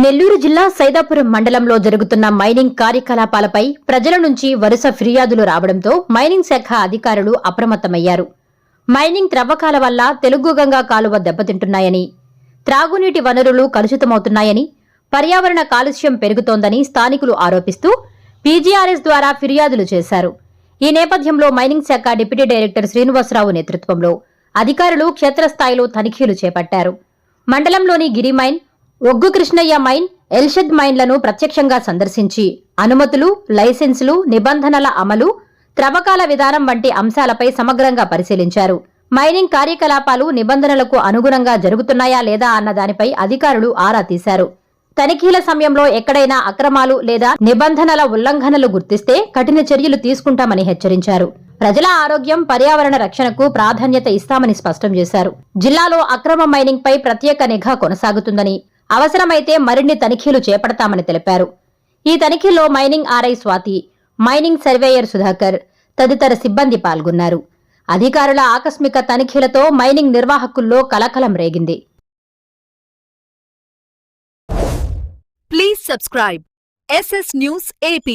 నెల్లూరు జిల్లా సైదాపురం మండలంలో జరుగుతున్న మైనింగ్ కార్యకలాపాలపై ప్రజల నుంచి వరుస ఫిర్యాదులు రావడంతో మైనింగ్ శాఖ అధికారులు అప్రమత్తమయ్యారు. మైనింగ్ త్రవ్వకాల వల్ల తెలుగుగంగా కాలువ దెబ్బతింటున్నాయని, త్రాగునీటి వనరులు కలుషితమవుతున్నాయని, పర్యావరణ కాలుష్యం పెరుగుతోందని స్థానికులు ఆరోపిస్తూ పీజీఆర్ఎస్ ద్వారా ఫిర్యాదులు చేశారు. ఈ నేపథ్యంలో మైనింగ్ శాఖ డిప్యూటీ డైరెక్టర్ శ్రీనివాసరావు నేతృత్వంలో అధికారులు క్షేత్రస్థాయిలో తనిఖీలు చేపట్టారు. మండలంలోని గిరి మైన్, ఒగ్గు కృష్ణయ్య మైన్, ఎల్షద్ మైన్లను ప్రత్యక్షంగా సందర్శించి అనుమతులు, లైసెన్సులు, నిబంధనల అమలు, త్రవ్వకాల విధానం వంటి అంశాలపై సమగ్రంగా పరిశీలించారు. మైనింగ్ కార్యకలాపాలు నిబంధనలకు అనుగుణంగా జరుగుతున్నాయా లేదా అన్న దానిపై అధికారులు ఆరా తీశారు. తనిఖీల సమయంలో ఎక్కడైనా అక్రమాలు లేదా నిబంధనల ఉల్లంఘనలు గుర్తిస్తే కఠిన చర్యలు తీసుకుంటామని హెచ్చరించారు. ప్రజల ఆరోగ్యం, పర్యావరణ రక్షణకు ప్రాధాన్యత ఇస్తామని స్పష్టం చేశారు. జిల్లాలో అక్రమ మైనింగ్ పై ప్రత్యేక నిఘా కొనసాగుతుందని, అవసరమైతే మరిన్ని తనిఖీలు చేపడతామని తెలిపారు. ఈ తనిఖీల్లో mining RI Swathi, mining surveyor Sudhakar తదితర సిబ్బంది పాల్గొన్నారు. అధికారుల ఆకస్మిక తనిఖీలతో మైనింగ్ నిర్వాహకుల్లో కలకలం రేగింది. Please subscribe SS News AP.